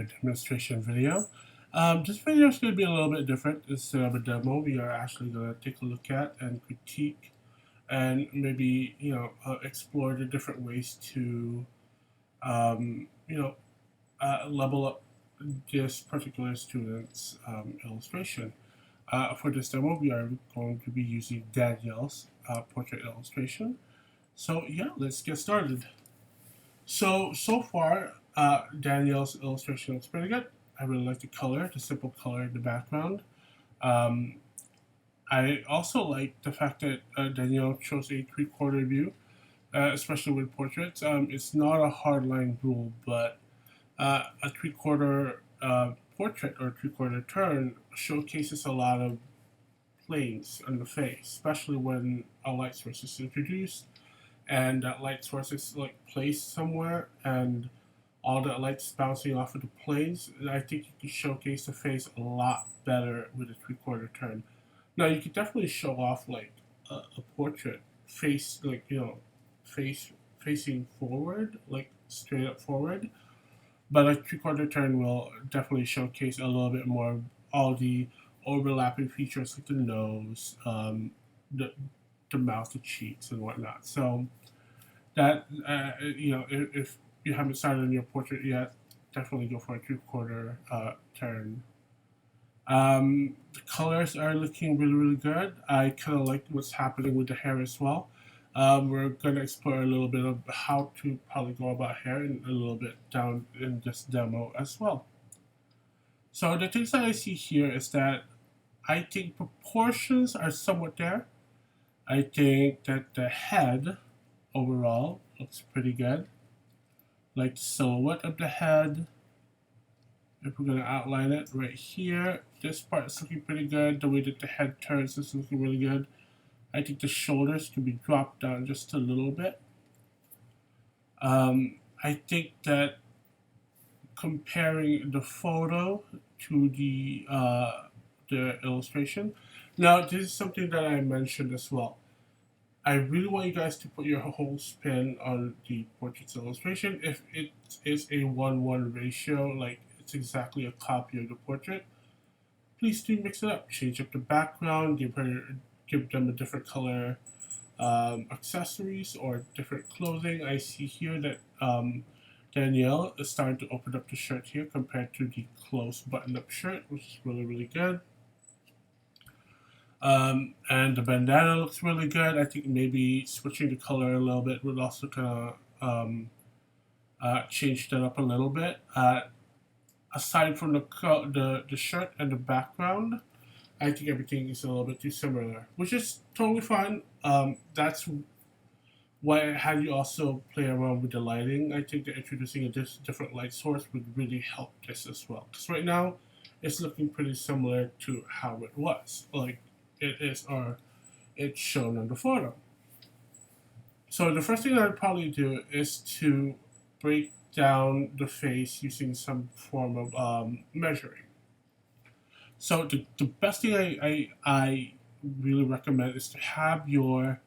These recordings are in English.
demonstration video. This video is going to be a little bit different. Instead of a demo, we are actually going to take a look at and critique and maybe explore the different ways to level up this particular student's illustration. For this demo, we are going to be using Danielle's portrait illustration. So yeah, let's get started. So far, Danielle's illustration looks pretty good. I really like the color, the simple color in the background. Um, I also like the fact that Danielle chose a three-quarter view, especially with portraits. It's not a hardline rule, but a three-quarter portrait or three-quarter turn showcases a lot of planes on the face, especially when a light source is introduced and that light source is like placed somewhere and all the light's bouncing off of the planes. I think you can showcase the face a lot better with a three-quarter turn. Now you could definitely show off like a portrait face, like face facing forward, like straight up forward. But a three-quarter turn will definitely showcase a little bit more of all the overlapping features like the nose, the mouth, the cheeks, and whatnot. So that if you haven't started on your portrait yet, definitely go for a three-quarter turn. The colors are looking really good. I kind of like what's happening with the hair as well. We're going to explore a little bit of how to probably go about hair and a little bit down in this demo as well. So the things that I see here is that I think proportions are somewhat there. I think that the head overall looks pretty good. Like the silhouette of the head. If we're going to outline it right here, this part is looking pretty good. The way that the head turns is looking really good. I think the shoulders can be dropped down just a little bit. I think that comparing the photo to the illustration. Now, this is something that I mentioned as well. I really want you guys to put your whole spin on the portrait's illustration. If it is a 1:1 ratio, like it's exactly a copy of the portrait, please do mix it up. Change up the background, give them a different color accessories or different clothing. I see here that Danielle is starting to open up the shirt here compared to the close button-up shirt, which is really good. And the bandana looks really good. I think maybe switching the color a little bit would also kind of change that up a little bit. Aside from the shirt and the background, I think everything is a little bit too similar, which is totally fine. That's why I had you also play around with the lighting. I think that introducing a different light source would really help this as well. Because right now, it's looking pretty similar to how it was. Like it is or it's shown on the photo. So the first thing I'd probably do is to break down the face using some form of measuring. So the best thing I really recommend is to have your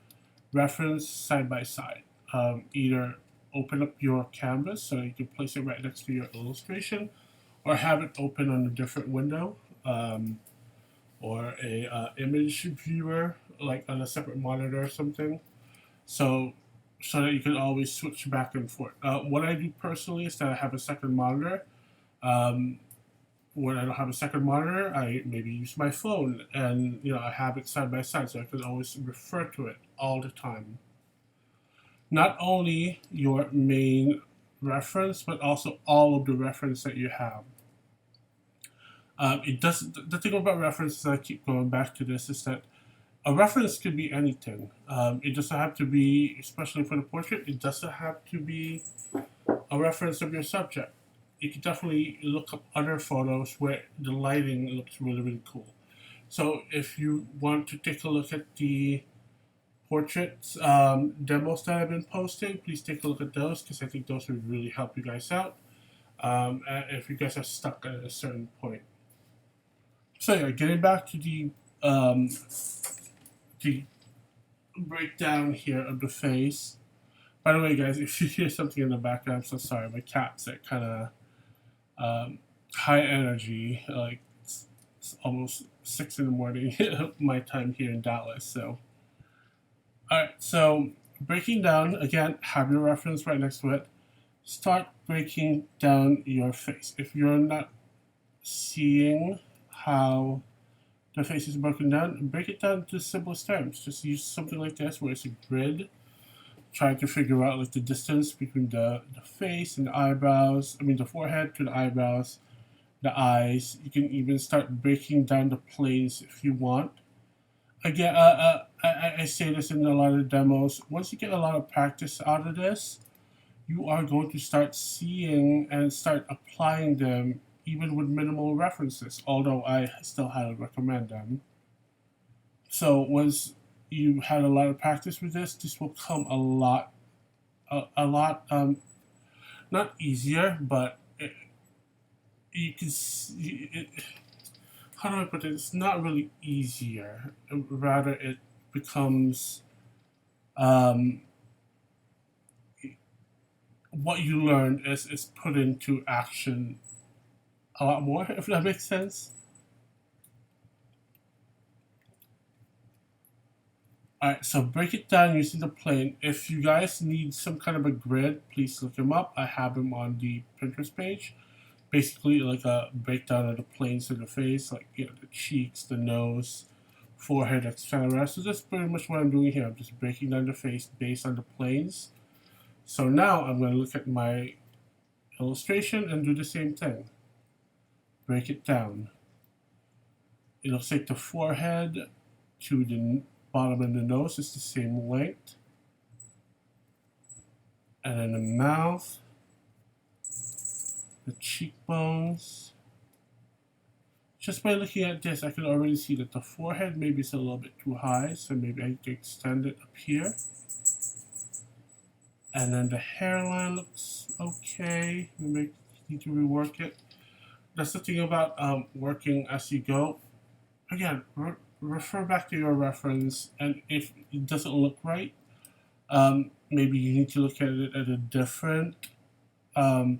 reference side by side. Either open up your canvas so you can place it right next to your illustration, or have it open on a different window, or a image viewer, like on a separate monitor or something. So so that you can always switch back and forth. What I do personally is that I have a second monitor. Um, when I don't have a second monitor, I maybe use my phone, and I have it side by side, so I can always refer to it all the time. Not only your main reference, but also all of the reference that you have. It does the thing about references. I keep going back to this is that a reference could be anything. It doesn't have to be, especially for the portrait. It doesn't have to be a reference of your subject. You can definitely look up other photos where the lighting looks really cool. So if you want to take a look at the portraits demos that I've been posting, please take a look at those because I think those would really help you guys out if you guys are stuck at a certain point. So yeah, getting back to the breakdown here of the face. By the way, guys, if you hear something in the background, I'm so sorry. My cats are kind of um, high energy. Like it's almost 6 in the morning my time here in Dallas. So, all right. So breaking down again, have your reference right next to it. Start breaking down your face. If you're not seeing how the face is broken down, break it down to simplest terms. Just use something like this where it's a grid. Try to figure out like the distance between the face and the eyebrows. I mean the forehead to the eyebrows, the eyes. You can even start breaking down the planes if you want. Again, I say this in a lot of demos. Once you get a lot of practice out of this, you are going to start seeing and start applying them even with minimal references, although I still highly recommend them. So once you had a lot of practice with this will come a lot, not easier, but you can see, how do I put it? It's not really easier. Rather, it becomes um, what you learn is put into action a lot more, if that makes sense. Alright, so break it down using the plane. If you guys need some kind of a grid, please look them up. I have them on the Pinterest page. Basically, like a breakdown of the planes of the face, like the cheeks, the nose, forehead, etc. So that's pretty much what I'm doing here. I'm just breaking down the face based on the planes. So now I'm going to look at my illustration and do the same thing. Break it down. It looks like the forehead to the bottom of the nose is the same length. And then the mouth, the cheekbones. Just by looking at this, I can already see that the forehead maybe is a little bit too high, so maybe I can extend it up here. And then the hairline looks okay. Maybe need to rework it. That's the thing about working as you go. Again, refer back to your reference, and if it doesn't look right, maybe you need to look at it at a different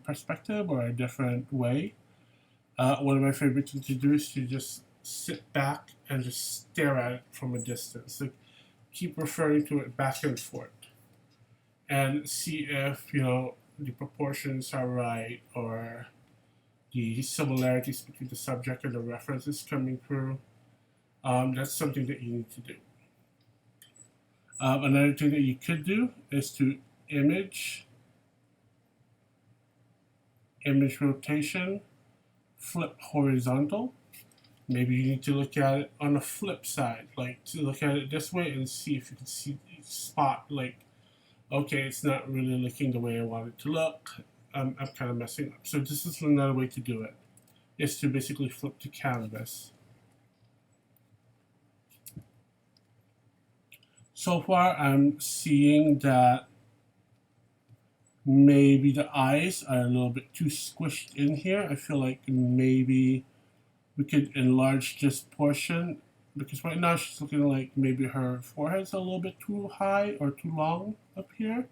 perspective or a different way. One of my favorite things to do is to just sit back and just stare at it from a distance. Like, keep referring to it back and forth and see if the proportions are right or the similarities between the subject and the reference is coming through. That's something that you need to do. Another thing that you could do is to image rotation, flip horizontal. Maybe you need to look at it on the flip side, like to look at it this way and see if you can spot like, okay, it's not really looking the way I want it to look. I'm kind of messing up. So this is another way to do it, is to basically flip the canvas. So far, I'm seeing that maybe the eyes are a little bit too squished in here. I feel like maybe we could enlarge this portion, because right now she's looking like maybe her forehead's a little bit too high or too long up here.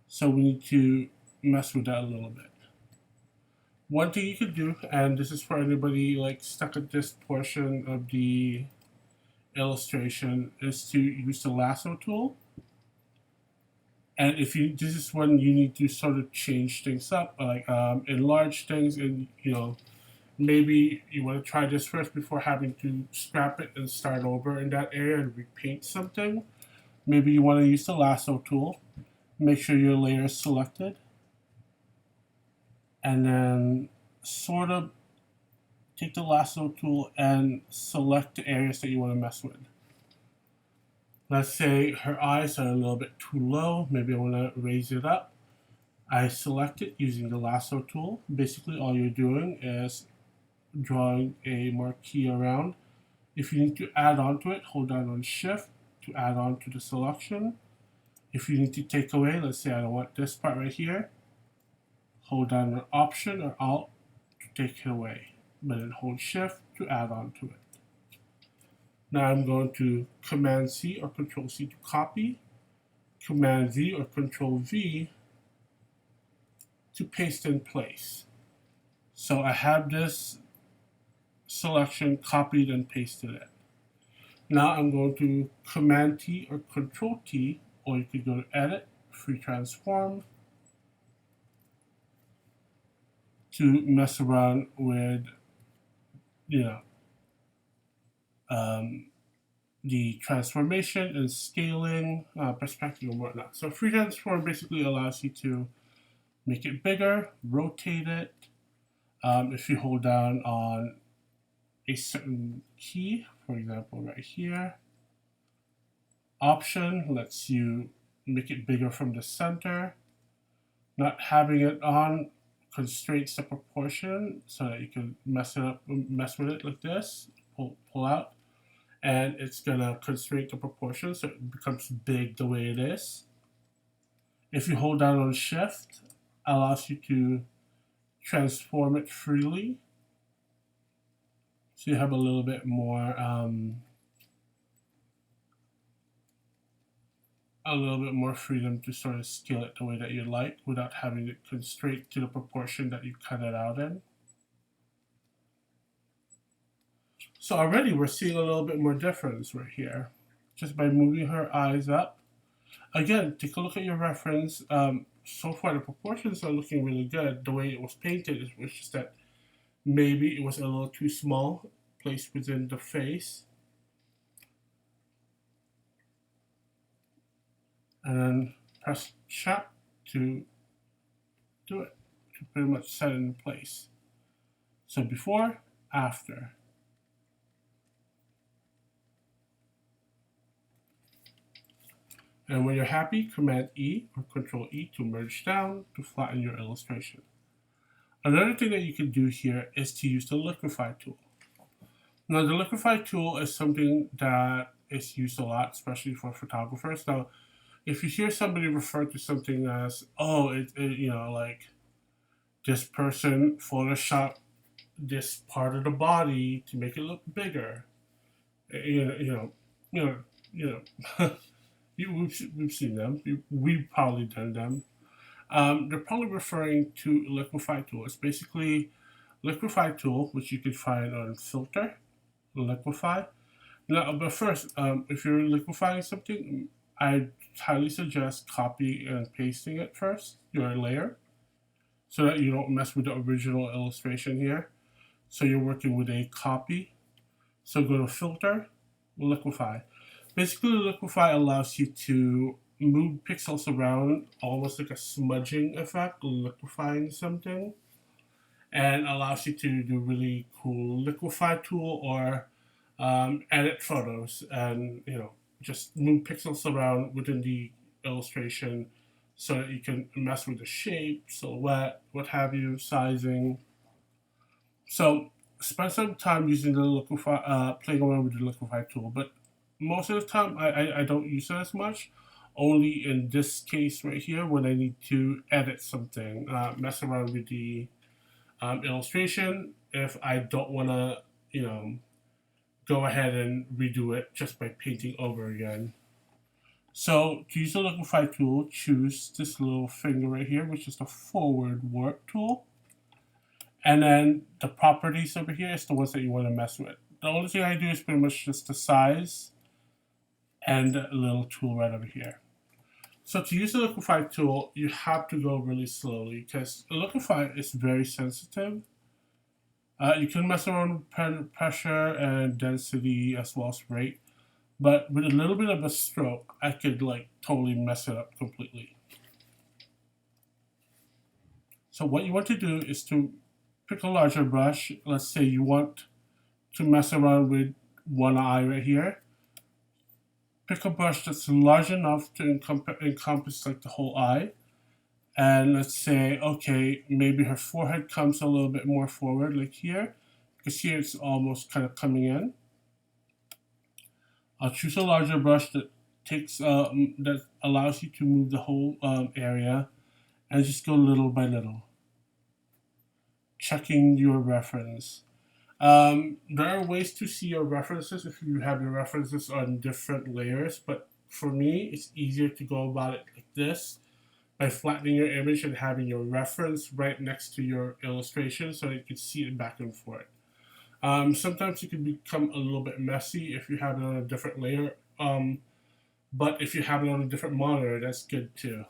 So we need to mess with that a little bit. One thing you could do, and this is for anybody like stuck at this portion of the illustration, is to use the lasso tool. And if this is when you need to sort of change things up, like enlarge things, and maybe you want to try this first before having to scrap it and start over in that area and repaint something. Maybe you want to use the lasso tool. Make sure your layer is selected, and then sort of take the lasso tool and select the areas that you want to mess with. Let's say her eyes are a little bit too low. Maybe I want to raise it up. I select it using the lasso tool. Basically, all you're doing is drawing a marquee around. If you need to add on to it, hold down on Shift to add on to the selection. If you need to take away, let's say I don't want this part right here, hold down on Option or Alt to take it away, but then hold Shift to add on to it. Now I'm going to Command C or Control C to copy, Command V or Control V to paste in place. So I have this selection copied and pasted it. Now I'm going to Command T or Control T, or you could go to Edit, Free Transform, to mess around with, you know, the transformation and scaling, perspective and whatnot. So Free Transform basically allows you to make it bigger, rotate it. If you hold down on a certain key, for example, right here, Option lets you make it bigger from the center. Not having it on constrains the proportion so that you can mess with it like this, pull out, and it's gonna constrain the proportion so it becomes big the way it is. If you hold down on Shift, allows you to transform it freely. So you have a little bit more freedom to sort of scale it the way that you like without having it constrained to the proportion that you cut it out in. So already we're seeing a little bit more difference right here just by moving her eyes up. Again, take a look at your reference. So far the proportions are looking really good. The way it was painted was just that maybe it was a little too small, placed within the face. And then press Shift to do it, to pretty much set it in place. So before, after. And when you're happy, Command E or Control E to merge down to flatten your illustration. Another thing that you can do here is to use the Liquify tool. Now the Liquify tool is something that is used a lot, especially for photographers. Now, if you hear somebody refer to something as, oh, like this person photoshopped this part of the body to make it look bigger, we've seen them. We've probably done them. They're probably referring to Liquify tool. It's basically Liquify tool, which you can find on Filter, Liquify. Now, but first, if you're liquefying something, I highly suggest copy and pasting it first, your layer, so that you don't mess with the original illustration here. So you're working with a copy. So go to Filter, Liquify. Basically, Liquify allows you to move pixels around almost like a smudging effect, liquefying something, and allows you to do really cool Liquify tool or edit photos and just move pixels around within the illustration so that you can mess with the shape, silhouette, what have you, sizing. So spend some time using the Liquify, playing around with the Liquify tool, but most of the time I don't use it as much. Only in this case right here when I need to edit something, mess around with the illustration if I don't want to, go ahead and redo it just by painting over again. So to use the Liquify tool, choose this little finger right here, which is the forward warp tool. And then the properties over here is the ones that you want to mess with. The only thing I do is pretty much just the size and a little tool right over here. So to use the Liquify tool, you have to go really slowly because Liquify is very sensitive. You can mess around with pressure and density as well as rate, but with a little bit of a stroke, I could totally mess it up completely. So what you want to do is to pick a larger brush. Let's say you want to mess around with one eye right here. Pick a brush that's large enough to encompass the whole eye. And let's say, okay, maybe her forehead comes a little bit more forward, like here, because here it's almost kind of coming in. I'll choose a larger brush that that allows you to move the whole area, and just go little by little, checking your reference. There are ways to see your references if you have your references on different layers, but for me, it's easier to go about it like this. by flattening your image and having your reference right next to your illustration so you can see it back and forth. Sometimes it can become a little bit messy if you have it on a different layer, but if you have it on a different monitor, that's good too.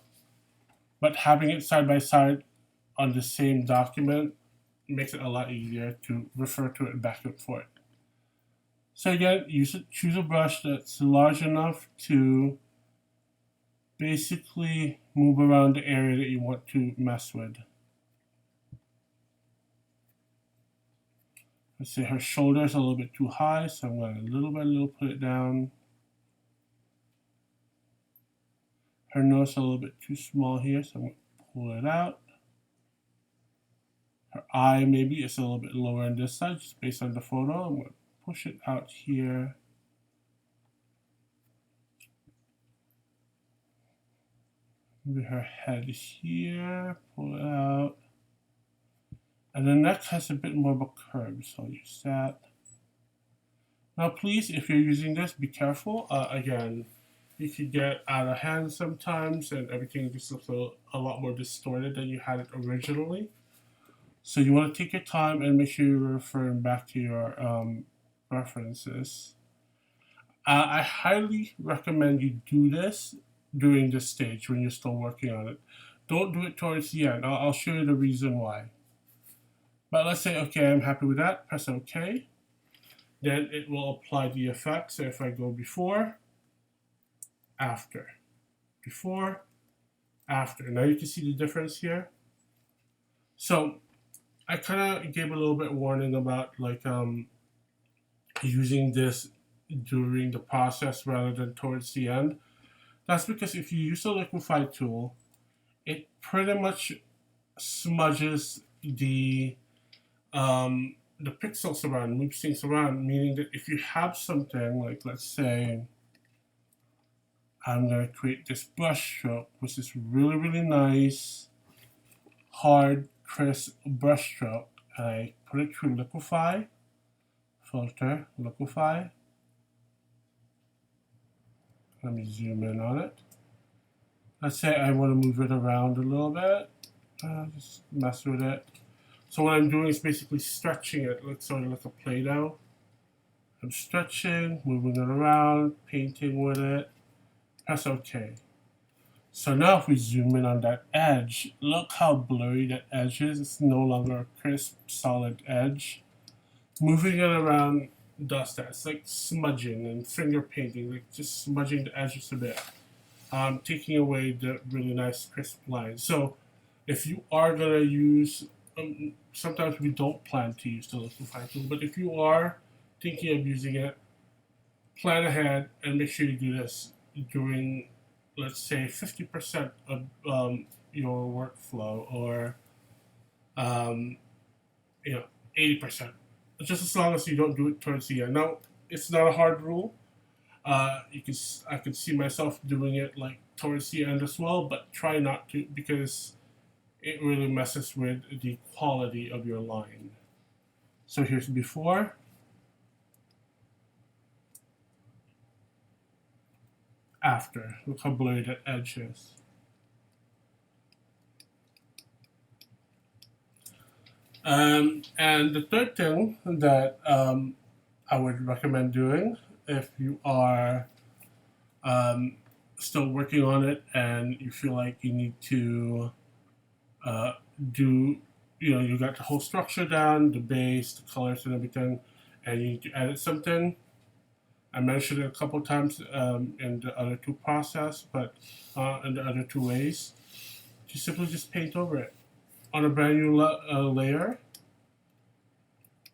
But having it side by side on the same document makes it a lot easier to refer to it back and forth. So again, choose a brush that's large enough to basically move around the area that you want to mess with. Let's say her shoulder is a little bit too high, so I'm going to little by little put it down. Her nose is a little bit too small here, so I'm going to pull it out. Her eye maybe is a little bit lower on this side, just based on the photo. I'm going to push it out here. Maybe her head here, pull it out. And the neck has a bit more of a curve, so I'll use that. Now please, if you're using this, be careful. Again, you could get out of hand sometimes and everything just looks a lot more distorted than you had it originally. So you want to take your time and make sure you're referring back to your references. I highly recommend you do this during this stage when you're still working on it. Don't do it towards the end. I'll show you the reason why. But let's say, okay, I'm happy with that. Press OK. Then it will apply the effect. So if I go before, after, before, after. Now you can see the difference here. So I kind of gave a little bit warning about like using this during the process rather than towards the end. That's because if you use a liquify tool, it pretty much smudges the pixels around, moves things around, meaning that if you have something like, let's say, I'm going to create this brush stroke, which is really nice, hard, crisp brush stroke. I put it through liquify, filter, liquify. Let me zoom in on it. Let's say I want to move it around a little bit. Just mess with it. So what I'm doing is basically stretching it, sort of like a Play-Doh. I'm stretching, moving it around, painting with it. Press OK. So now if we zoom in on that edge, look how blurry that edge is. It's no longer a crisp, solid edge. Moving it around does that. It's like smudging and finger painting, like just smudging the edges a bit. Taking away the really nice crisp lines. So if you are going to use, sometimes we don't plan to use the liquify tool, but if you are thinking of using it, plan ahead and make sure you do this during, let's say, 50% of your workflow, or 80%. Just as long as you don't do it towards the end. Now, it's not a hard rule. I could see myself doing it like towards the end as well, but try not to, because it really messes with the quality of your line. So here's before. After. Look how blurry that edge is. And the third thing that I would recommend doing if you are still working on it and you feel like you need to you got the whole structure down, the base, the colors and everything, and you need to edit something. I mentioned it a couple times in the other two process, but in the other two ways, you simply just paint over it. On a brand new layer,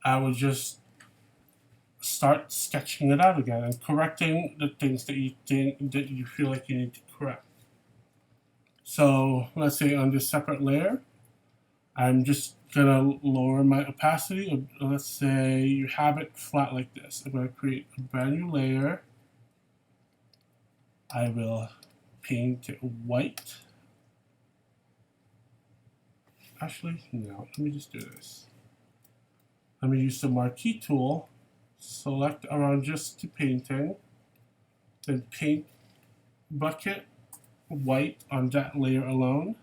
I would just start sketching it out again and correcting the things that you feel like you need to correct. So let's say on this separate layer, I'm just gonna lower my opacity. Let's say you have it flat like this. I'm gonna create a brand new layer. I will paint it white. Actually, no, let me just do this. Let me use the marquee tool, select around just to painting, then paint bucket, white on that layer alone,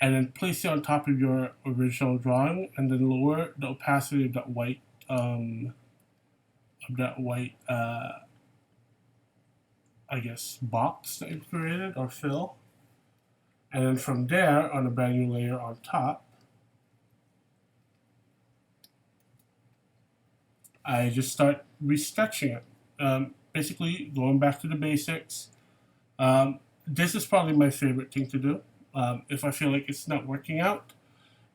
and then place it on top of your original drawing, and then lower the opacity of that white, I guess, box that you've created or fill. And then from there, on a brand new layer on top, I just start resketching it. Basically, going back to the basics. This is probably my favorite thing to do. If I feel like it's not working out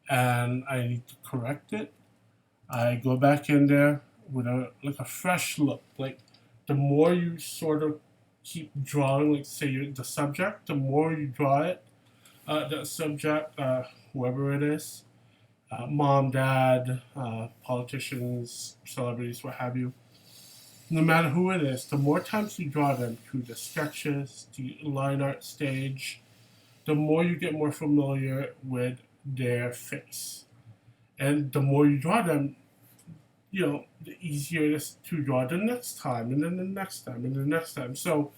and I need to correct it, I go back in there with a fresh look. Like the more you sort of keep drawing, like say you're the subject, the more you draw it, that subject, whoever it is, mom, dad, politicians, celebrities, what have you. No matter who it is, the more times you draw them through the sketches, the line art stage, the more you get more familiar with their face. And the more you draw them, the easier it is to draw the next time, and then the next time, and the next time. So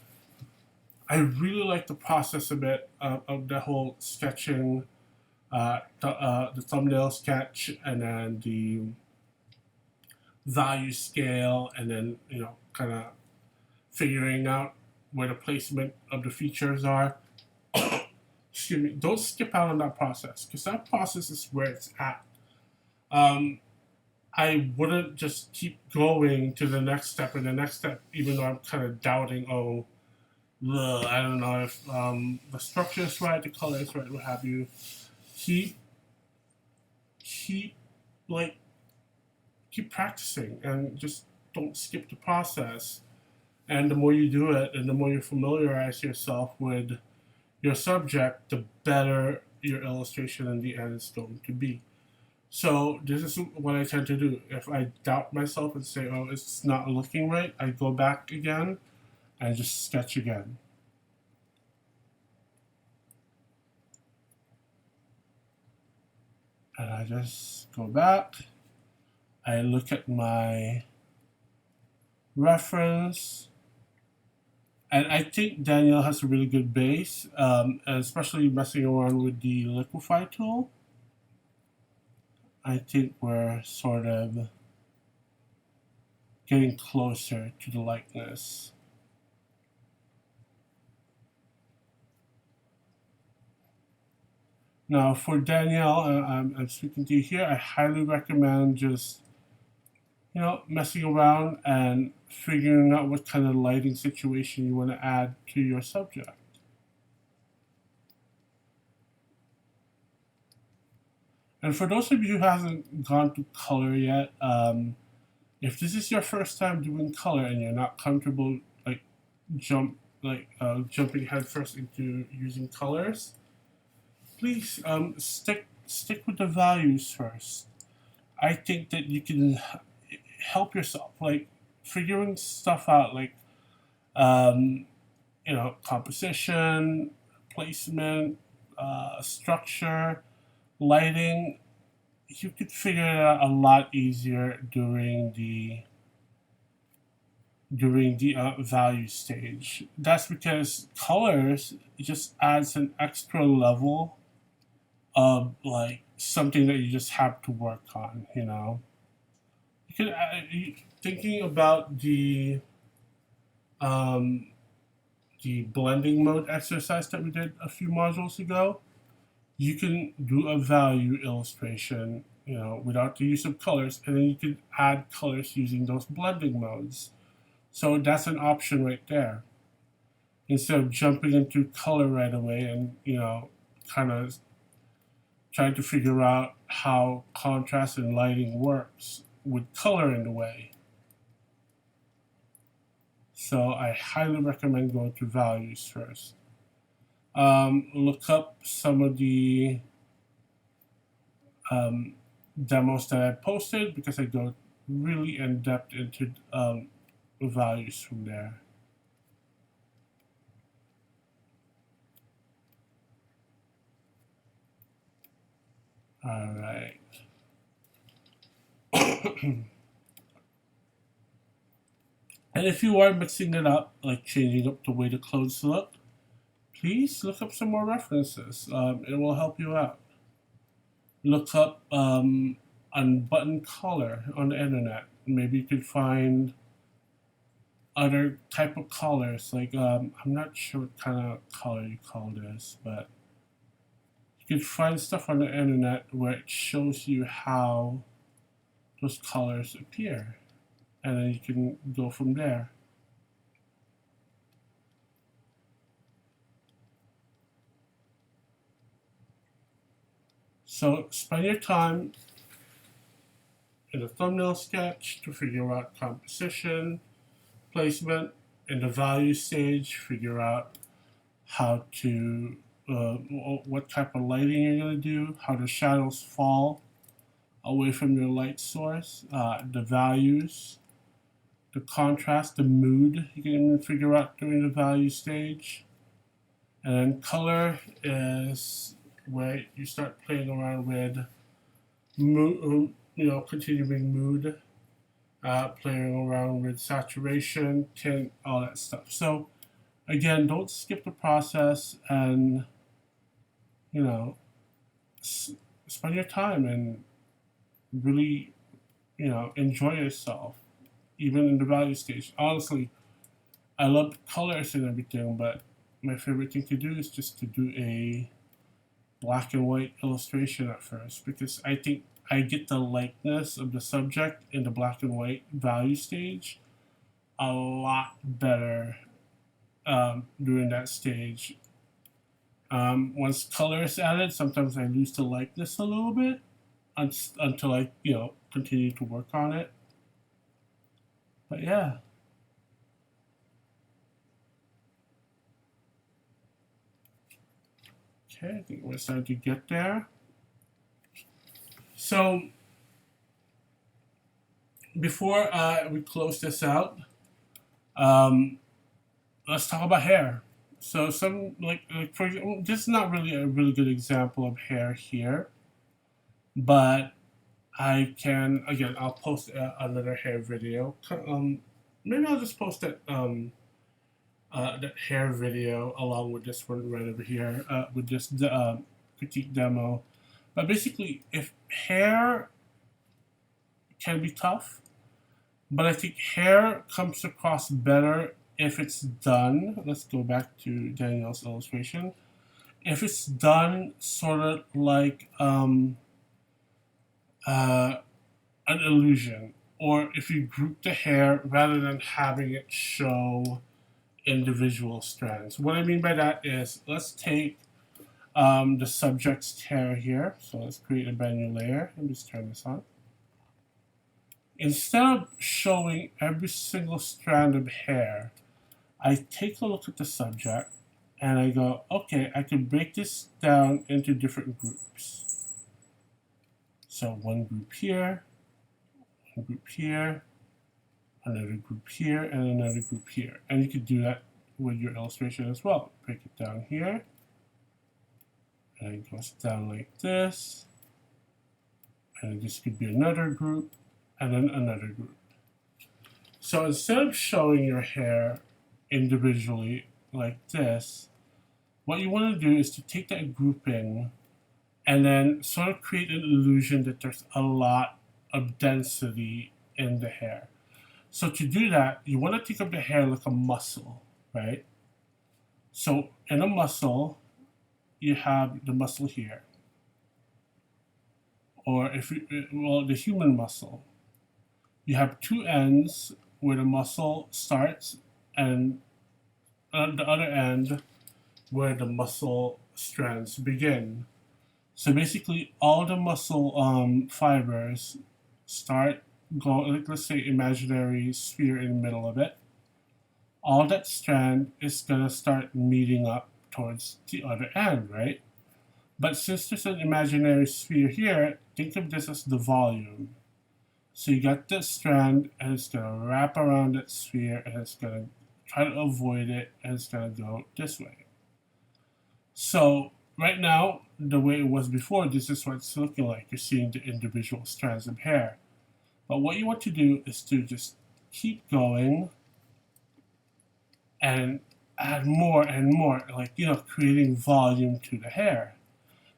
I really like the process of it, of the whole sketching, the thumbnail sketch, and then the value scale, and then, kind of figuring out where the placement of the features are. Excuse me. Don't skip out on that process, because that process is where it's at. I wouldn't just keep going to the next step and the next step, even though I'm kind of doubting, I don't know if the structure is right, the color is right, what have you. Keep, keep, like, keep practicing and just don't skip the process. And the more you do it and the more you familiarize yourself with your subject, the better your illustration in the end is going to be. So this is what I tend to do. If I doubt myself and say, oh, it's not looking right, I go back again and just sketch again. And I just go back. I look at my reference. And I think Daniel has a really good base, and especially messing around with the Liquify tool. I think we're sort of getting closer to the likeness. Now, for Danielle, I'm speaking to you here. I highly recommend just, messing around and figuring out what kind of lighting situation you want to add to your subject. And for those of you who hasn't gone to color yet, if this is your first time doing color and you're not comfortable jumping headfirst into using colors, please stick with the values first. I think that you can help yourself, like figuring stuff out, like composition, placement, structure, lighting. You could figure it out a lot easier during the value stage. That's because colors just adds an extra level of like something that you just have to work on. You could thinking about the blending mode exercise that we did a few modules ago. You can do a value illustration, without the use of colors, and then you can add colors using those blending modes. So that's an option right there. Instead of jumping into color right away and, kind of trying to figure out how contrast and lighting works with color in the way. So I highly recommend going to values first. Look up some of the demos that I posted, because I go really in depth into values from there. All right. And if you are mixing it up, like changing up the way the clothes look, please look up some more references. It will help you out. Look up unbuttoned collar on the internet. Maybe you could find other type of collars. Like I'm not sure what kind of collar you call this, but you could find stuff on the internet where it shows you how those colors appear, and then you can go from there. So spend your time in the thumbnail sketch to figure out composition, placement. In the value stage, figure out how to what type of lighting you're going to do, how the shadows fall away from your light source, the values, the contrast, the mood you can even figure out during the value stage. And then color is where you start playing around with mood, continuing mood, playing around with saturation, tint, all that stuff. So again, don't skip the process, and spend your time and really enjoy yourself, even in the value stage. Honestly, I love colors and everything, but my favorite thing to do is just to do a black and white illustration at first, because I think I get the likeness of the subject in the black and white value stage a lot better during that stage. Once color is added, sometimes I lose the likeness a little bit until I continue to work on it. But yeah. Okay, I think we're starting to get there. So before we close this out, let's talk about hair. So some for example, this is not really a really good example of hair here, but I can again I'll post another hair video. Maybe I'll just post that that hair video along with this one right over here with this critique demo. But basically, if hair can be tough, but I think hair comes across better if it's done. Let's go back to Danielle's illustration. If it's done sort of like an illusion, or if you group the hair rather than having it show individual strands. What I mean by that is, let's take the subject's hair here. So let's create a brand new layer. Let me just turn this on. Instead of showing every single strand of hair, I take a look at the subject and I go, okay, I can break this down into different groups. So one group here, one group here, another group here, and another group here. And you could do that with your illustration as well. Break it down here, and it goes down like this, and this could be another group, and then another group. So instead of showing your hair individually like this, what you want to do is to take that grouping and then sort of create an illusion that there's a lot of density in the hair. So to do that, you want to think of the hair like a muscle, right? So in a muscle, you have the muscle here, or the human muscle. You have two ends where the muscle starts, and the other end where the muscle strands begin. So basically, all the muscle fibers start going, like let's say imaginary sphere in the middle of it. All that strand is gonna start meeting up towards the other end, right? But since there's an imaginary sphere here, think of this as the volume. So you got this strand, and it's gonna wrap around that sphere, and it's gonna try to avoid it, and it's gonna go this way. So right now, the way it was before, this is what it's looking like. You're seeing the individual strands of hair. But what you want to do is to just keep going and add more and more, like, creating volume to the hair.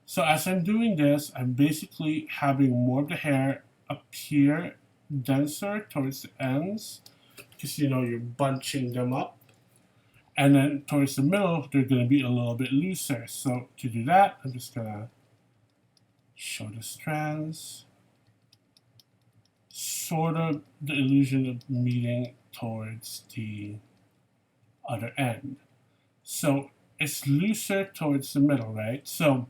So as I'm doing this, I'm basically having more of the hair appear denser towards the ends, because you're bunching them up. And then towards the middle, they're going to be a little bit looser. So to do that, I'm just going to show the strands, sort of the illusion of meeting towards the other end. So it's looser towards the middle, right? So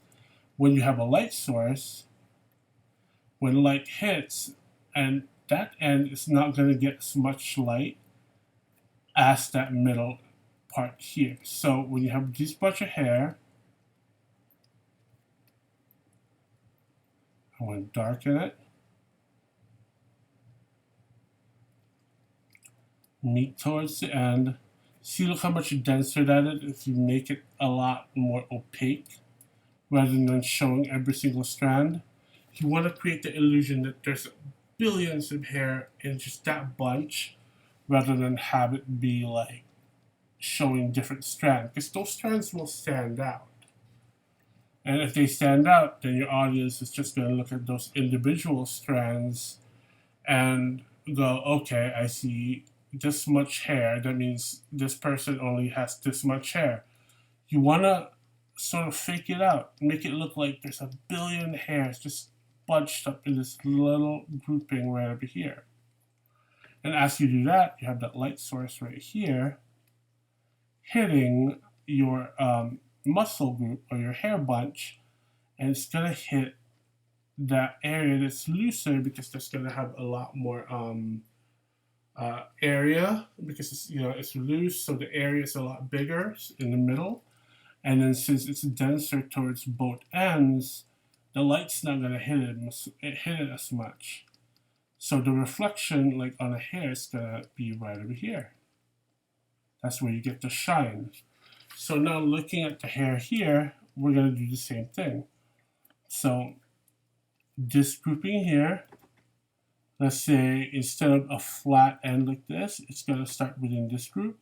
when you have a light source, when light hits, and that end is not going to get as much light as that middle part here. So when you have this bunch of hair, I want to darken it. Meet towards the end. See, look how much denser that is if you make it a lot more opaque rather than showing every single strand. You want to create the illusion that there's billions of hair in just that bunch rather than have it be like showing different strands, because those strands will stand out. And if they stand out, then your audience is just going to look at those individual strands and go, okay, I see this much hair. That means this person only has this much hair. You want to sort of fake it out, make it look like there's a billion hairs just bunched up in this little grouping right over here. And as you do that, you have that light source right here hitting your muscle group or your hair bunch, and it's going to hit that area that's looser because that's going to have a lot more area, because it's loose, so the area is a lot bigger in the middle. And then since it's denser towards both ends, the light's not going to hit it as much. So the reflection, like on a hair, is going to be right over here. That's where you get the shine. So now looking at the hair here, we're going to do the same thing. So this grouping here, let's say instead of a flat end like this, it's going to start within this group.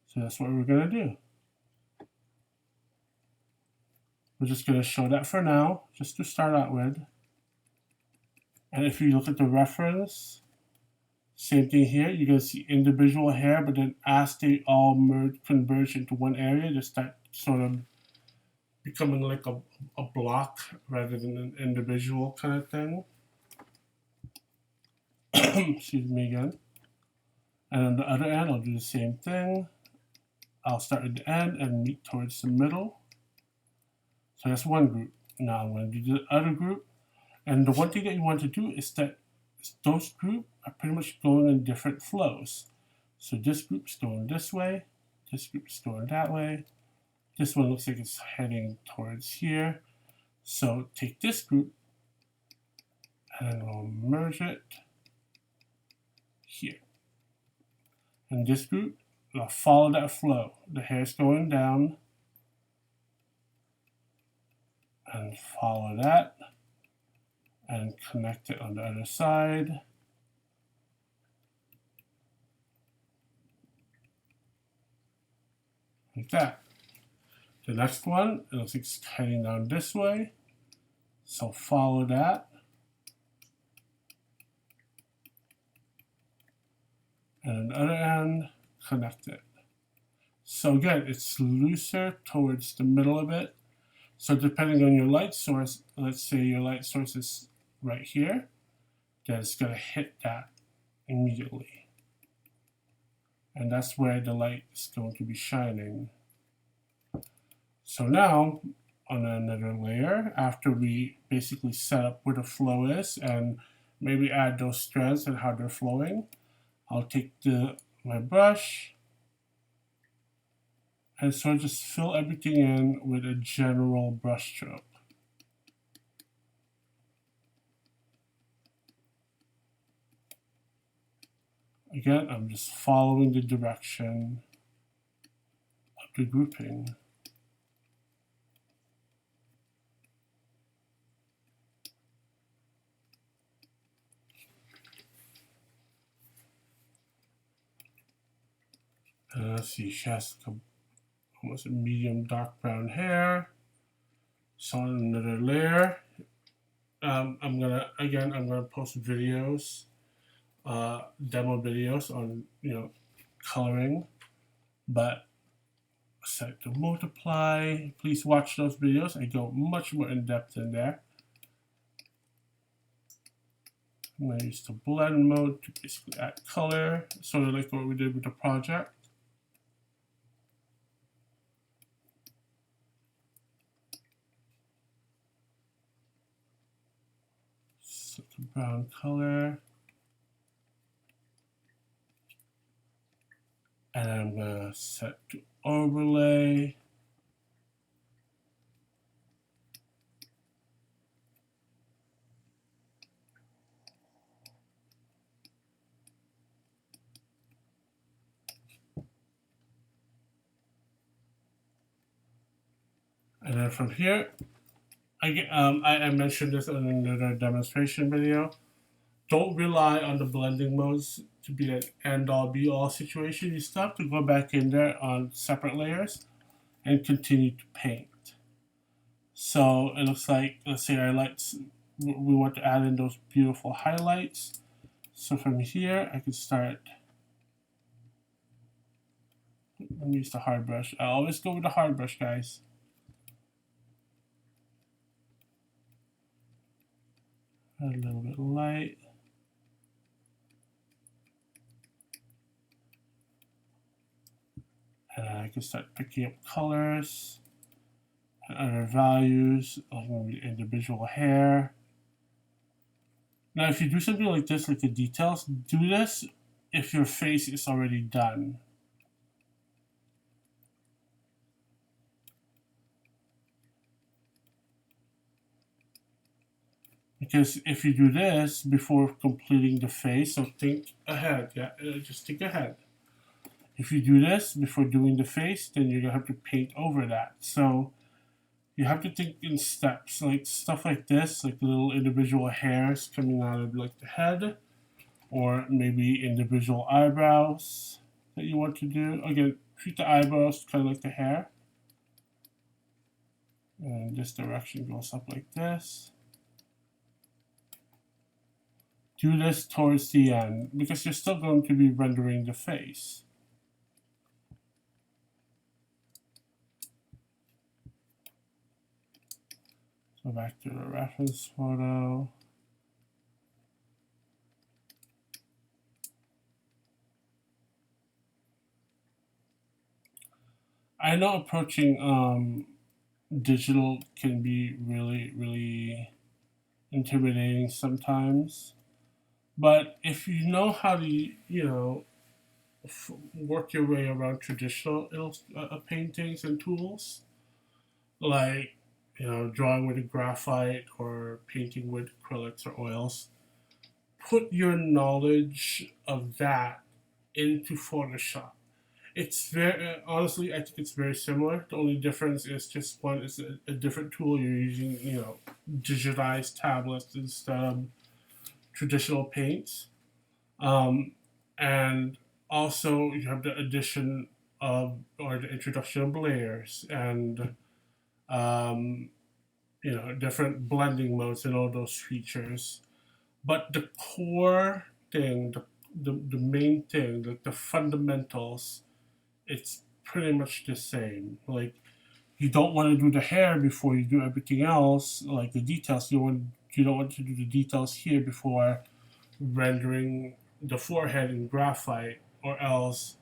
So that's what we're going to do. We're just going to show that for now, just to start out with. And if you look at the reference, same thing here. You're going to see individual hair, but then as they all converge into one area, they start sort of becoming like a block rather than an individual kind of thing. Excuse me again. And on the other end, I'll do the same thing. I'll start at the end and meet towards the middle. So that's one group. Now I'm going to do the other group. And the one thing that you want to do is that those groups are pretty much going in different flows. So this group's going this way, this group's going that way. This one looks like it's heading towards here. So take this group and we'll merge it here. And this group, will follow that flow. The hair's going down and follow that and connect it on the other side. Like that. The next one, it looks like it's heading down this way. So follow that. And on the other end, connect it. So again, it's looser towards the middle of it. So depending on your light source, let's say your light source is right here, then it's going to hit that immediately. And that's where the light is going to be shining. So now, on another layer, after we basically set up where the flow is and maybe add those strands and how they're flowing, I'll take my brush and sort of just fill everything in with a general brush stroke. Again, I'm just following the direction of the grouping. Let's see, she has almost a medium dark brown hair. So another layer. I'm gonna post videos, demo videos on coloring, but set to multiply. Please watch those videos. I go much more in depth in there. I'm going to use the blend mode to basically add color, sort of like what we did with the project. Set the brown color. And I'm going to set to overlay. And then from here, I mentioned this in another demonstration video. Don't rely on the blending modes to be an end-all be-all situation. You still have to go back in there on separate layers and continue to paint. So it looks like, let's say we want to add in those beautiful highlights. So from here, I can start. Let me use the hard brush. I always go with the hard brush, guys. A little bit light. And I can start picking up colors and other values, like maybe individual hair. Now, if you do something like this, like the details, do this if your face is already done. Because if you do this before completing the face, so think ahead, just think ahead. If you do this before doing the face, then you're gonna have to paint over that. So you have to think in steps, like stuff like this, like little individual hairs coming out of like the head, or maybe individual eyebrows that you want to do. Again, treat the eyebrows kind of like the hair. And this direction goes up like this. Do this towards the end because you're still going to be rendering the face. Go back to the reference photo. I know approaching digital can be really, really intimidating sometimes. But if you know how to, work your way around traditional paintings and tools, like, drawing with a graphite or painting with acrylics or oils, put your knowledge of that into Photoshop. It's very, honestly, I think it's very similar. The only difference is just one is a different tool. You're using, digitized tablets instead of traditional paints. And also you have the addition of, or the introduction of layers and, different blending modes and all those features. But the core thing, the main thing, the fundamentals, it's pretty much the same. Like, you don't want to do the hair before you do everything else, like the details. You don't want to do the details here before rendering the forehead in graphite, or else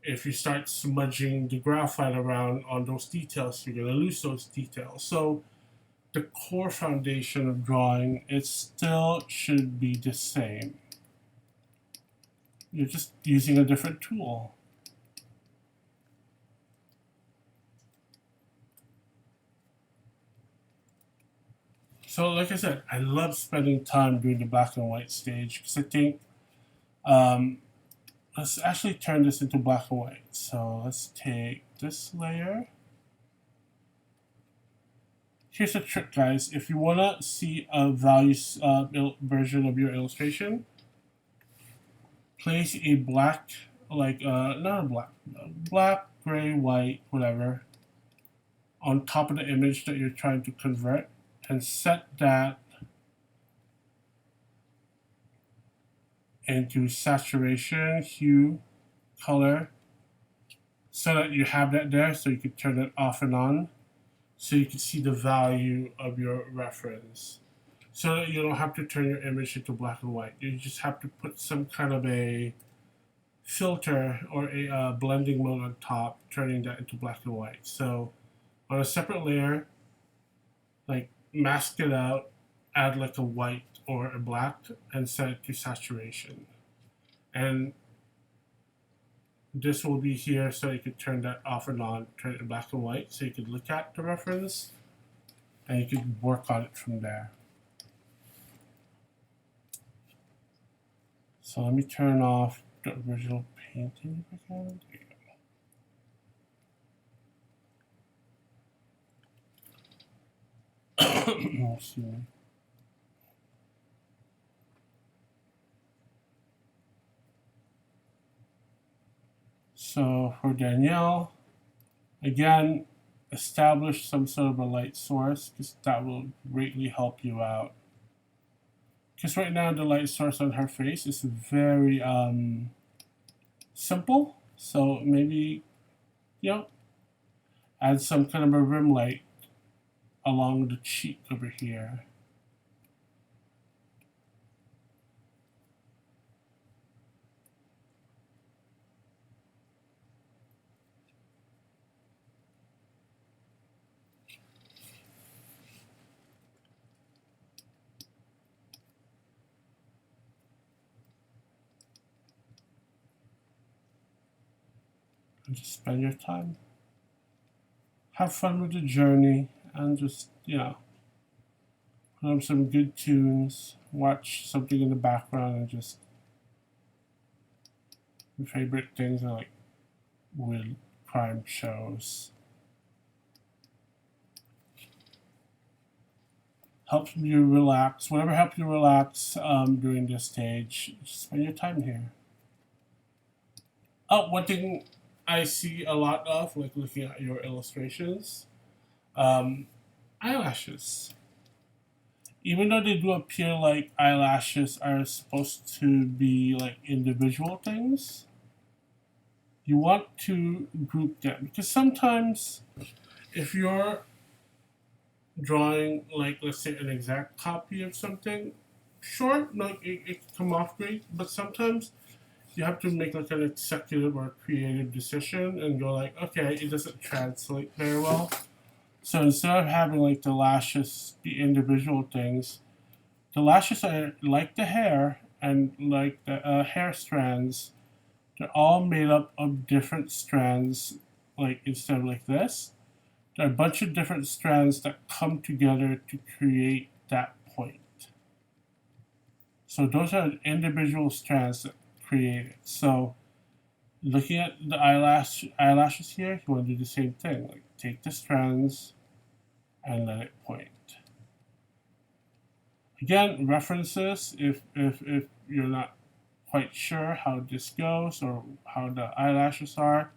if you start smudging the graphite around on those details, you're going to lose those details. So the core foundation of drawing, it still should be the same. You're just using a different tool. So like I said, I love spending time doing the black and white stage because I think, let's actually turn this into black and white. So let's take this layer. Here's a trick, guys. If you want to see a values version of your illustration, place a black, like, not a black, gray, white, whatever, on top of the image that you're trying to convert, and set that into saturation, hue, color, so that you have that there, so you can turn it off and on, so you can see the value of your reference. So that you don't have to turn your image into black and white. You just have to put some kind of a filter or a blending mode on top, turning that into black and white. So on a separate layer, like mask it out, add like a white or a black, and set it to saturation. And this will be here, so you can turn that off and on, turn it to black and white, so you can look at the reference and you can work on it from there. So let me turn off the original painting if I can. Excuse me. So for Danielle, again, establish some sort of a light source, because that will greatly help you out. Because right now the light source on her face is very simple. So maybe, you know, add some kind of a rim light along the cheek over here. And just spend your time. Have fun with the journey, and just, you know, put on some good tunes, watch something in the background, and just, your favorite things are like weird crime shows. Helps you relax. Whatever helps you relax during this stage, just spend your time here. Oh, one thing I see a lot of, like looking at your illustrations, eyelashes. Even though they do appear like eyelashes are supposed to be like individual things, you want to group them, because sometimes if you're drawing, like, let's say an exact copy of something, sure, like it can come off great, but sometimes you have to make like an executive or creative decision and go like, okay, it doesn't translate very well. So instead of having like the lashes be individual things, the lashes are like the hair, and like the hair strands, they're all made up of different strands. Like instead of like this, there are a bunch of different strands that come together to create that point. So those are individual strands that create it. So looking at the eyelashes here, you want to do the same thing. Like take the strands and let it point. Again, references, if you're not quite sure how this goes or how the eyelashes are,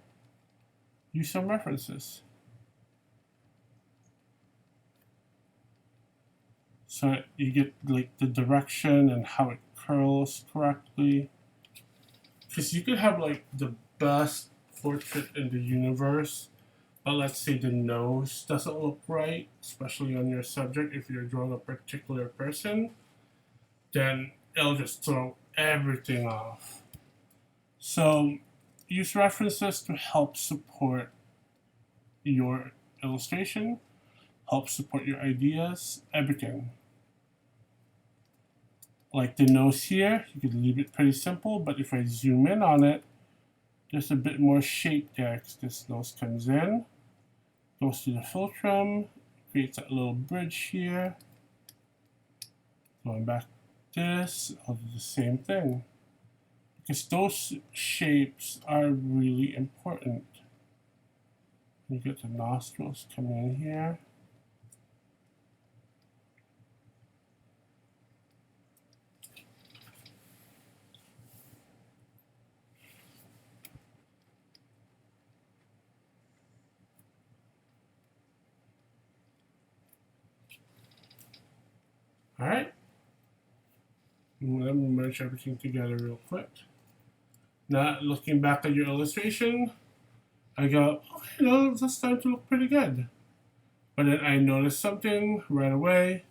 use some references. So you get like the direction and how it curls correctly. Because you could have like the best portrait in the universe, but let's say the nose doesn't look right, especially on your subject. If you're drawing a particular person, then it'll just throw everything off. So use references to help support your illustration, help support your ideas, everything. Like the nose here, you could leave it pretty simple, but if I zoom in on it, there's a bit more shape there, because this nose comes in, goes to the philtrum, creates that little bridge here. Going back to this, I'll do the same thing, because those shapes are really important. You get the nostrils coming in here. Alright, let me merge everything together real quick. Now, looking back at your illustration, I go, okay, no, this starting to look pretty good. But then I noticed something right away.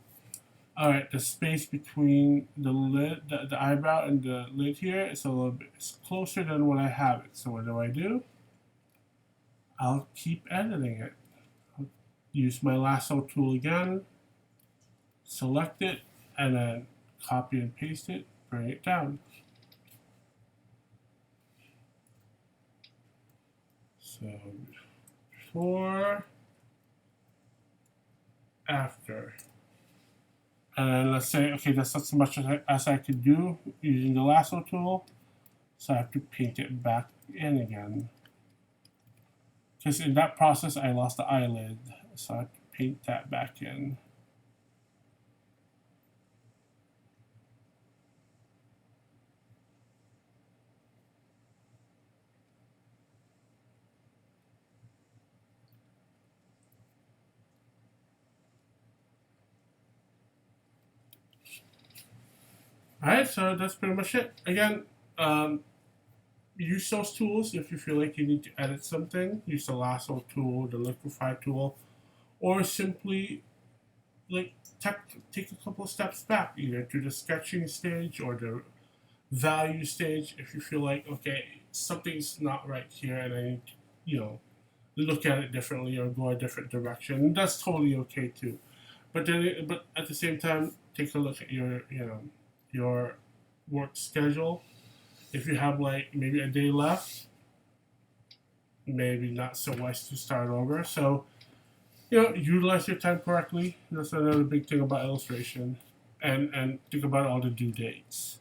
Alright, the space between the lid, the eyebrow and the lid here is a little bit closer than what I have it. So what do? I'll keep editing it. I'll use my lasso tool again, select it, and then copy and paste it, bring it down. So before, after. And let's say, okay, that's not so much as I could do using the lasso tool. So I have to paint it back in again. Because in that process, I lost the eyelid. So I have to paint that back in. Alright, so that's pretty much it. Again, use those tools if you feel like you need to edit something. Use the lasso tool, the liquify tool, or simply like take a couple of steps back, either to the sketching stage or the value stage. If you feel like, okay, something's not right here and I need to, look at it differently or go a different direction, that's totally okay too. But at the same time, take a look at your work schedule. If you have like maybe a day left, maybe not so wise to start over. So, utilize your time correctly. That's another big thing about illustration, and think about all the due dates,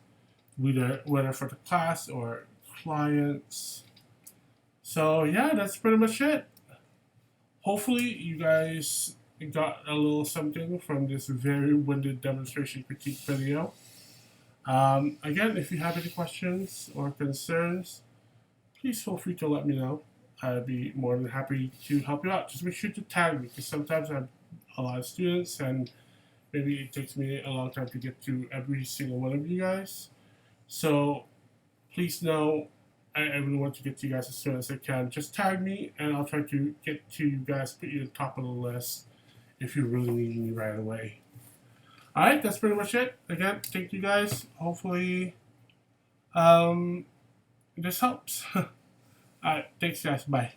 whether for the class or clients. So yeah, that's pretty much it. Hopefully, you guys got a little something from this very winded demonstration critique video. Again, if you have any questions or concerns, please feel free to let me know. I'd be more than happy to help you out. Just make sure to tag me, because sometimes I have a lot of students and maybe it takes me a long time to get to every single one of you guys. So please know I really want to get to you guys as soon as I can. Just tag me and I'll try to get to you guys, put you at the top of the list if you really need me right away. Alright, that's pretty much it. Again, thank you guys. Hopefully this helps. Alright, thanks guys. Bye.